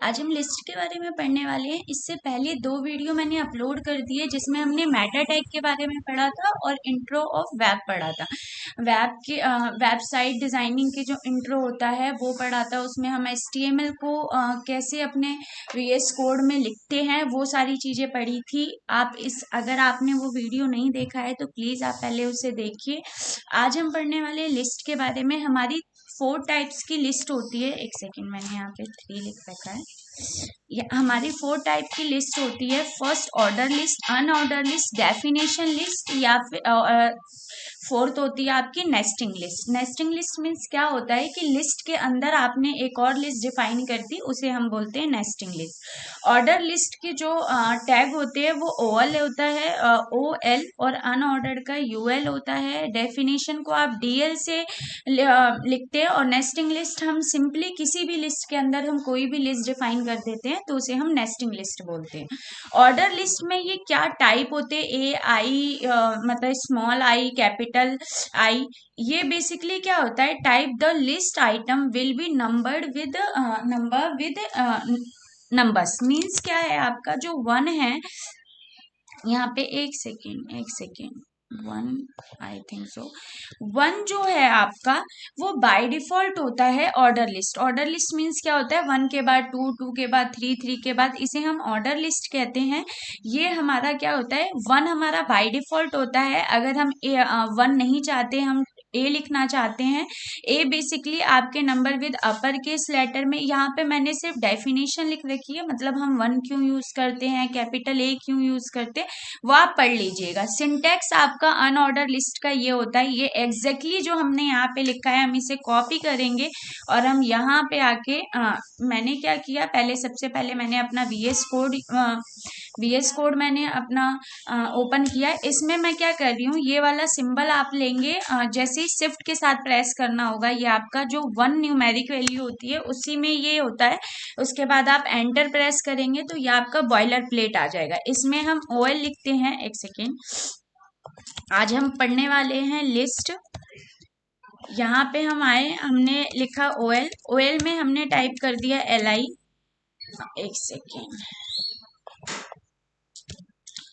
आज हम लिस्ट के बारे में पढ़ने वाले हैं। इससे पहले 2 वीडियो मैंने अपलोड कर दिए जिसमें हमने मेटा टैग के बारे में पढ़ा था और इंट्रो ऑफ वेब पढ़ा था। वेब के वेबसाइट डिजाइनिंग के जो इंट्रो होता है वो पढ़ा था। उसमें हम HTML को कैसे अपने VS कोड में लिखते हैं वो सारी चीजें पढ़ी थी। अगर आपने वो वीडियो नहीं देखा है तो प्लीज आप पहले उसे देखिए। आज हम पढ़ने वाले लिस्ट के बारे में। हमारी 4 टाइप्स की लिस्ट होती है। एक सेकेंड, मैंने यहाँ पे 3 लिख रखा है। हमारी 4 टाइप की लिस्ट होती है। First order list, unordered list, definition list या फिर फोर्थ होती है आपकी nesting list. Nesting list means क्या होता है कि लिस्ट के अंदर आपने एक और लिस्ट डिफाइन कर दी, उसे हम बोलते हैं नेस्टिंग लिस्ट। ऑर्डर लिस्ट के जो टैग होते हैं वो OL होता है, OL, और अनऑर्डर्ड का UL होता है। डेफिनेशन को आप DL से लिखते हैं और नेस्टिंग लिस्ट हम सिंपली किसी भी लिस्ट के अंदर हम कोई भी लिस्ट डिफाइन कर देते हैं तो उसे हम नेस्टिंग लिस्ट बोलते हैं। ऑर्डर लिस्ट में ये क्या टाइप होते हैं, AI मतलब स्मॉल आई, कैपिटल आई। ये बेसिकली क्या होता है, type the list item will be numbered with numbers. Means क्या है, आपका जो 1 है यहाँ पे, एक सेकेंड 1, आई थिंक सो 1 जो है आपका वो बाय डिफॉल्ट होता है order list. Order list means क्या होता है, 1 के बाद 2, 2 के बाद 3, 3 के बाद, इसे हम ऑर्डर लिस्ट कहते हैं। ये हमारा क्या होता है, 1 हमारा बाय डिफॉल्ट होता है। अगर हम 1 नहीं चाहते, हम A लिखना चाहते हैं। A बेसिकली आपके number with upper case letter में। यहाँ पे मैंने सिर्फ डेफिनेशन लिख रखी है, मतलब हम 1 क्यों यूज करते हैं, कैपिटल A क्यों यूज करते हैं, वो आप पढ़ लीजिएगा। सिंटेक्स आपका अनऑर्डर लिस्ट का ये होता है। ये एग्जैक्टली जो हमने यहाँ पे लिखा है हम इसे कॉपी करेंगे और हम यहाँ पे आके मैंने क्या किया, सबसे पहले मैंने अपना VS कोड मैंने अपना ओपन किया। इसमें मैं क्या कर रही हूँ, ये वाला सिंबल आप लेंगे, जैसे ही शिफ्ट के साथ प्रेस करना होगा, ये आपका जो 1 न्यूमेरिक वैल्यू होती है उसी में ये होता है। उसके बाद आप एंटर प्रेस करेंगे तो ये आपका बॉयलर प्लेट आ जाएगा। इसमें हम OL लिखते हैं। एक सेकेंड, आज हम पढ़ने वाले हैं लिस्ट। यहाँ पे हम आए, हमने लिखा OL में हमने टाइप कर दिया LI। एक सेकेंड,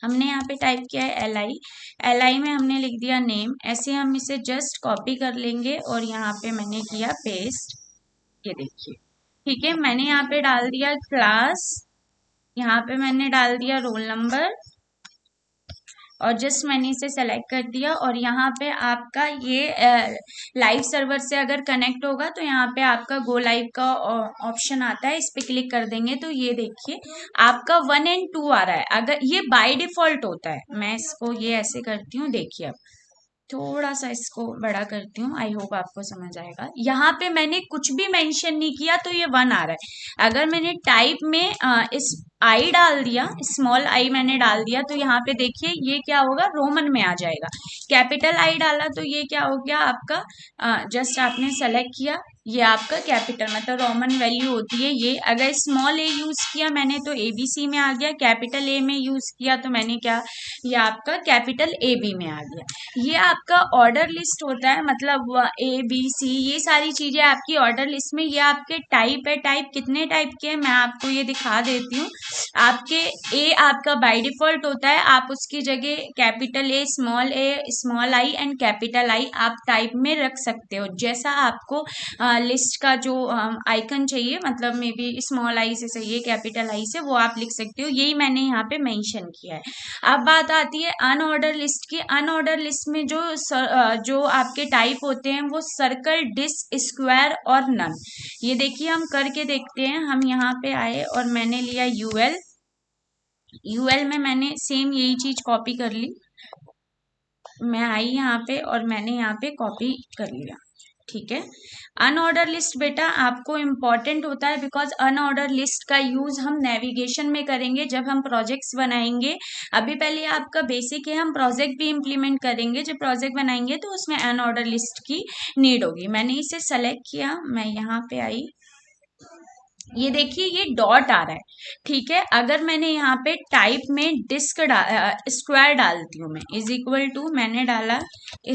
हमने यहाँ पे टाइप किया है LI में हमने लिख दिया नेम। ऐसे हम इसे जस्ट कॉपी कर लेंगे और यहाँ पे मैंने किया पेस्ट। ये देखिए, ठीक है। मैंने यहाँ पे डाल दिया क्लास, यहाँ पे मैंने डाल दिया रोल नंबर और जस्ट मैंने इसे सेलेक्ट कर दिया। और यहाँ पे आपका ये लाइव सर्वर से अगर कनेक्ट होगा तो यहाँ पे आपका गो लाइव का ऑप्शन आता है, इस पे क्लिक कर देंगे तो ये देखिए आपका 1 और 2 आ रहा है। अगर ये बाय डिफॉल्ट होता है, मैं इसको ये ऐसे करती हूँ, देखिए अब थोड़ा सा इसको बड़ा करती हूँ, आई होप आपको समझ आएगा। यहाँ पे मैंने कुछ भी मेंशन नहीं किया तो ये 1 आ रहा है। अगर मैंने टाइप में इस I डाल दिया, स्मॉल I मैंने डाल दिया, तो यहाँ पे देखिए ये क्या होगा, रोमन में आ जाएगा। कैपिटल I डाला तो ये क्या हो गया आपका, जस्ट आपने सेलेक्ट किया, ये आपका कैपिटल मतलब रोमन वैल्यू होती है ये। अगर स्मॉल A यूज किया मैंने तो ABC में आ गया, कैपिटल A में यूज किया तो मैंने क्या, ये आपका कैपिटल AB में आ गया। ये आपका ऑर्डर लिस्ट होता है, मतलब ABC ये सारी चीजें आपकी ऑर्डर लिस्ट में। ये आपके टाइप है। टाइप कितने टाइप के हैं मैं आपको ये दिखा देती हूँ। आपके A आपका बाय डिफॉल्ट होता है, आप उसकी जगह capital A, small I and capital I आप टाइप में रख सकते हो। जैसा आपको लिस्ट का जो आइकन चाहिए, मतलब मे बी स्मॉल I से चाहिए, कैपिटल I से, वो आप लिख सकते हो। यही मैंने यहाँ पे मेंशन किया है। अब बात आती है अनऑर्डर लिस्ट की। अनऑर्डर लिस्ट में जो आपके टाइप होते हैं वो सर्कल, डिस्क, स्क्वायर और नन। ये देखिए हम करके देखते हैं। हम यहाँ पे आए और मैंने लिया UL में मैंने सेम यही चीज कॉपी कर ली। मैं आई यहाँ पे और मैंने यहाँ पे कॉपी कर लिया, ठीक है। अनऑर्डर लिस्ट बेटा आपको इम्पॉर्टेंट होता है, बिकॉज अनऑर्डर लिस्ट का यूज हम नेविगेशन में करेंगे जब हम प्रोजेक्ट्स बनाएंगे। अभी पहले आपका बेसिक है, हम प्रोजेक्ट भी इम्प्लीमेंट करेंगे। जब प्रोजेक्ट बनाएंगे तो उसमें अनऑर्डर लिस्ट की नीड होगी। मैंने इसे सेलेक्ट किया, मैं यहाँ पे आई, ये देखिए ये डॉट आ रहा है, ठीक है। अगर मैंने यहाँ पे टाइप में डिस्क स्क्वायर डालती हूँ मैं, इज इक्वल टू, मैंने डाला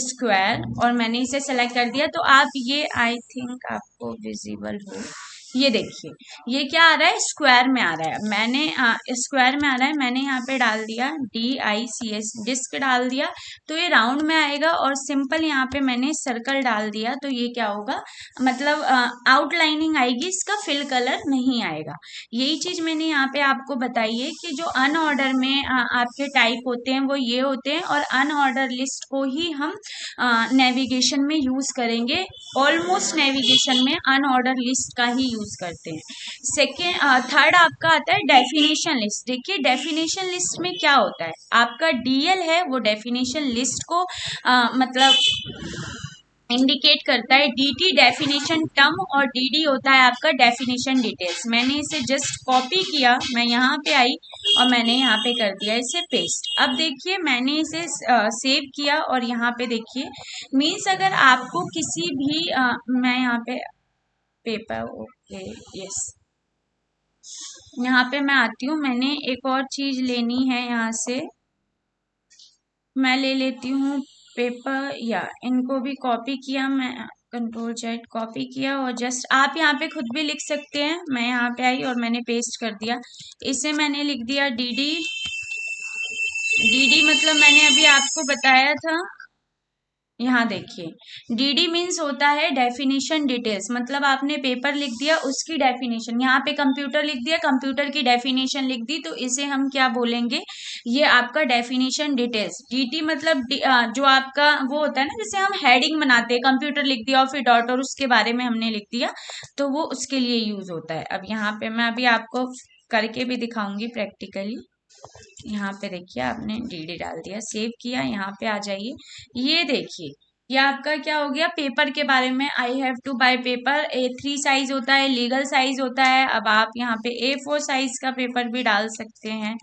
स्क्वायर और मैंने इसे सेलेक्ट कर दिया, तो आप ये, आई थिंक आपको विजिबल हो, ये देखिए, ये क्या आ रहा है, स्क्वायर में आ रहा है। मैंने स्क्वायर में आ रहा है, मैंने यहाँ पे डाल दिया DICS, डिस्क डाल दिया, तो ये राउंड में आएगा। और सिंपल यहाँ पे मैंने सर्कल डाल दिया, तो ये क्या होगा, मतलब आउटलाइनिंग आएगी, इसका फिल कलर नहीं आएगा। यही चीज मैंने यहाँ पे आपको बताई है कि जो अनऑर्डर में आपके टाइप होते हैं वो ये होते हैं, और अनऑर्डर लिस्ट को ही हम नेविगेशन में यूज करेंगे। ऑलमोस्ट नेविगेशन में अनऑर्डर लिस्ट का ही यूज करते हैं। सेकेंड, थर्ड आपका आता है डेफिनेशन लिस्ट। देखिए डेफिनेशन लिस्ट में क्या होता है, आपका DL है वो डेफिनेशन लिस्ट को मतलब इंडिकेट करता है। DT डेफिनेशन टर्म, और DD होता है आपका डेफिनेशन डिटेल्स। मैंने इसे जस्ट कॉपी किया, मैं यहाँ पे आई और मैंने यहाँ पे कर दिया इसे पेस्ट। अब देखिए मैंने इसे सेव किया, और यहाँ पे देखिए मीन्स अगर आपको किसी भी मैं यहाँ पे पेपर, ओके यस, यहाँ पे मैं आती हूँ। मैंने एक और चीज लेनी है, यहाँ से मैं ले लेती हूँ पेपर, या इनको भी कॉपी किया, मैं Ctrl Z कॉपी किया, और जस्ट आप यहाँ पे खुद भी लिख सकते हैं। मैं यहाँ पे आई और मैंने पेस्ट कर दिया। इसे मैंने लिख दिया DD। DD मतलब मैंने अभी आपको बताया था, यहाँ देखिए DD मीन्स होता है डेफिनेशन डिटेल्स, मतलब आपने पेपर लिख दिया उसकी डेफिनेशन, यहाँ पे कंप्यूटर लिख दिया, कंप्यूटर की डेफिनेशन लिख दी, तो इसे हम क्या बोलेंगे, ये आपका डेफिनेशन डिटेल्स। DT मतलब जो आपका वो होता है ना, जैसे हम हेडिंग बनाते हैं, कंप्यूटर लिख दिया और फिर डॉट और उसके बारे में हमने लिख दिया, तो वो उसके लिए यूज होता है। अब यहाँ पे मैं अभी आपको करके भी दिखाऊंगी प्रैक्टिकली। यहाँ पे देखिए आपने DD डाल दिया, सेव किया, यहाँ पे आ जाइए। ये देखिए ये आपका क्या हो गया, पेपर के बारे में, I have to buy paper. A3 size होता है, लीगल साइज होता है। अब आप यहाँ पे A4 साइज का पेपर भी डाल सकते हैं।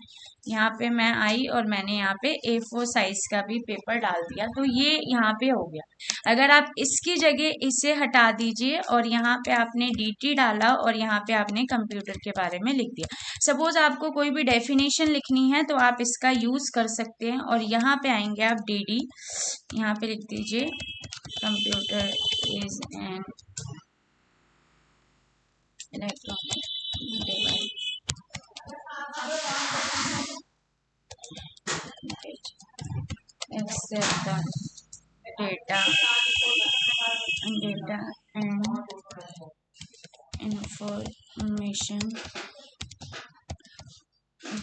यहाँ पे मैं आई और मैंने यहाँ पे A4 साइज का भी पेपर डाल दिया, तो ये यहाँ पे हो गया। अगर आप इसकी जगह इसे हटा दीजिए और यहाँ पे आपने DT डाला और यहाँ पे आपने कंप्यूटर के बारे में लिख दिया। सपोज आपको कोई भी डेफिनेशन लिखनी है तो आप इसका यूज कर सकते हैं, और यहाँ पे आएंगे आप DD, यहाँ पे लिख दीजिए computer is an electronic device, accept the data and information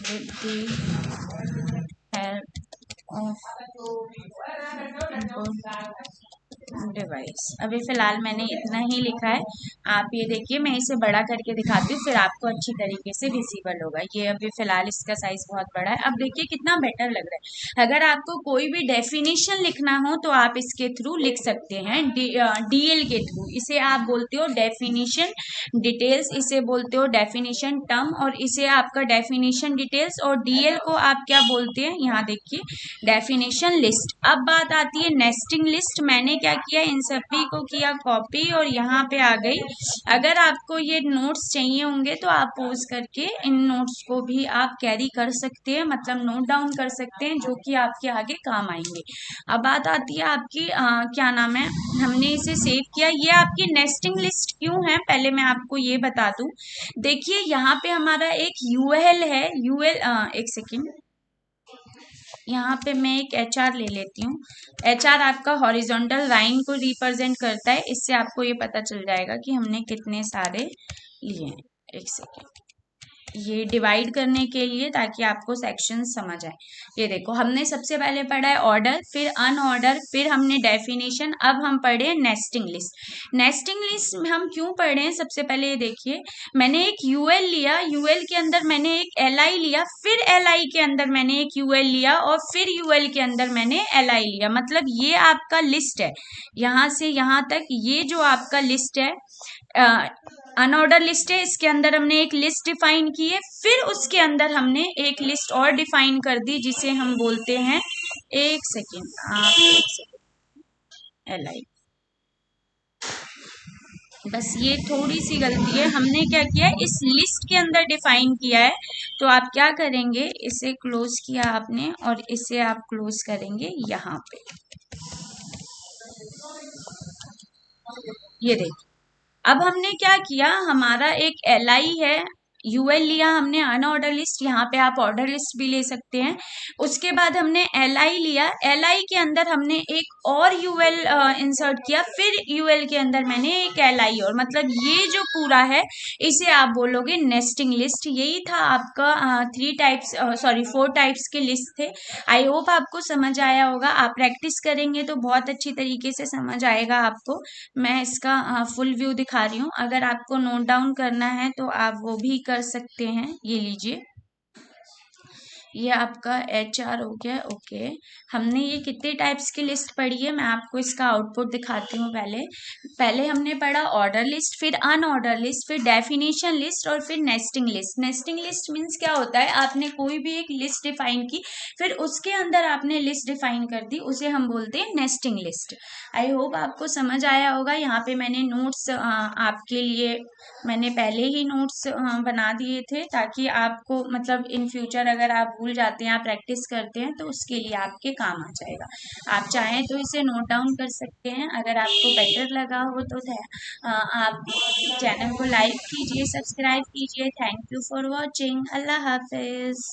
with the help of device. अभी फिलहाल मैंने इतना ही लिखा है, आप ये देखिए, मैं इसे बड़ा करके दिखाती हूँ फिर आपको अच्छी तरीके से विजिबल होगा। ये अभी फिलहाल इसका साइज बहुत बड़ा है। अब देखिए कितना बेटर लग रहा है। अगर आपको कोई भी डेफिनेशन लिखना हो तो आप इसके थ्रू लिख सकते हैं, DL के थ्रू। इसे आप बोलते हो डेफिनेशन डिटेल्स, इसे बोलते हो डेफिनेशन टर्म, और इसे आपका डेफिनेशन डिटेल्स, और DL को आप क्या बोलते हैं, यहाँ देखिए डेफिनेशन लिस्ट। अब बात आती है नेस्टिंग लिस्ट। मैंने क्या किया, इन सभी को किया कॉपी और यहाँ पे आ गई। अगर आपको ये नोट्स चाहिए होंगे तो आप पोज करके इन नोट्स को भी आप कैरी कर सकते हैं, मतलब नोट डाउन कर सकते हैं, जो कि आपके आगे काम आएंगे। अब बात आती है आपकी क्या नाम है, हमने इसे सेव किया। ये आपकी नेस्टिंग लिस्ट क्यों है, पहले मैं आपको ये बता दूं। देखिए यहाँ पे हमारा एक UL है, एक सेकेंड, यहाँ पे मैं एक HR ले लेती हूँ। HR आपका हॉरिजॉन्टल लाइन को रिप्रेजेंट करता है। इससे आपको ये पता चल जाएगा कि हमने कितने सारे लिए हैं। एक सेकेंड, ये डिवाइड करने के लिए, ताकि आपको सेक्शन समझ आए। ये देखो हमने सबसे पहले पढ़ा है ऑर्डर, फिर अनऑर्डर, फिर हमने डेफिनेशन, अब हम पढ़े नेस्टिंग लिस्ट। नेस्टिंग लिस्ट हम क्यों पढ़े हैं, सबसे पहले ये देखिए, मैंने एक UL लिया, UL के अंदर मैंने एक LI लिया, फिर LI के अंदर मैंने एक UL लिया, और फिर UL के अंदर मैंने LI लिया। मतलब ये आपका लिस्ट है, यहाँ से यहाँ तक ये जो आपका लिस्ट है, अनऑर्डर लिस्ट है, इसके अंदर हमने एक लिस्ट डिफाइन की है, फिर उसके अंदर हमने एक लिस्ट और डिफाइन कर दी जिसे हम बोलते हैं, एक सेकेंड आप, एक सेकेंड, LI। बस ये थोड़ी सी गलती है, हमने क्या किया, इस लिस्ट के अंदर डिफाइन किया है। तो आप क्या करेंगे, इसे क्लोज किया आपने और इसे आप क्लोज करेंगे यहाँ पे। ये देखिए अब हमने क्या किया, हमारा एक एल आई है, यूएल लिया हमने अनऑर्डर लिस्ट, यहाँ पे आप ऑर्डर लिस्ट भी ले सकते हैं। उसके बाद हमने एल आई लिया, एल आई के अंदर हमने एक और यूएल इंसर्ट किया, फिर यूएल के अंदर मैंने एक एल आई, और मतलब ये जो पूरा है इसे आप बोलोगे नेस्टिंग लिस्ट। यही था आपका 4 टाइप्स के लिस्ट थे। आई होप आपको समझ आया होगा, आप प्रैक्टिस करेंगे तो बहुत अच्छी तरीके से समझ आएगा आपको। मैं इसका फुल व्यू दिखा रही हूँ, अगर आपको नोट डाउन करना है तो आप वो भी कर सकते हैं। ये लीजिए, ये आपका HR हो गया। ओके, हमने ये कितने टाइप्स की लिस्ट पढ़ी है, मैं आपको इसका आउटपुट दिखाती हूँ। पहले हमने पढ़ा ऑर्डर लिस्ट, फिर अनऑर्डर लिस्ट, फिर डेफिनेशन लिस्ट, और फिर nesting list. Nesting list means क्या होता है, आपने कोई भी एक लिस्ट डिफाइन की, फिर उसके अंदर आपने लिस्ट डिफाइन कर दी, उसे हम बोलते हैं नेस्टिंग लिस्ट। आई होप आपको समझ आया होगा। यहाँ पे मैंने नोट्स आपके लिए मैंने पहले ही नोट्स बना दिए थे, ताकि आपको मतलब इन फ्यूचर अगर आप भूल जाते हैं, आप प्रैक्टिस करते हैं तो उसके लिए आपके काम आ जाएगा। आप चाहें तो इसे नोट डाउन कर सकते हैं। अगर आपको बेटर लगा हो तो आप चैनल को लाइक कीजिए, सब्सक्राइब कीजिए। Thank you for watching. Allah Hafiz.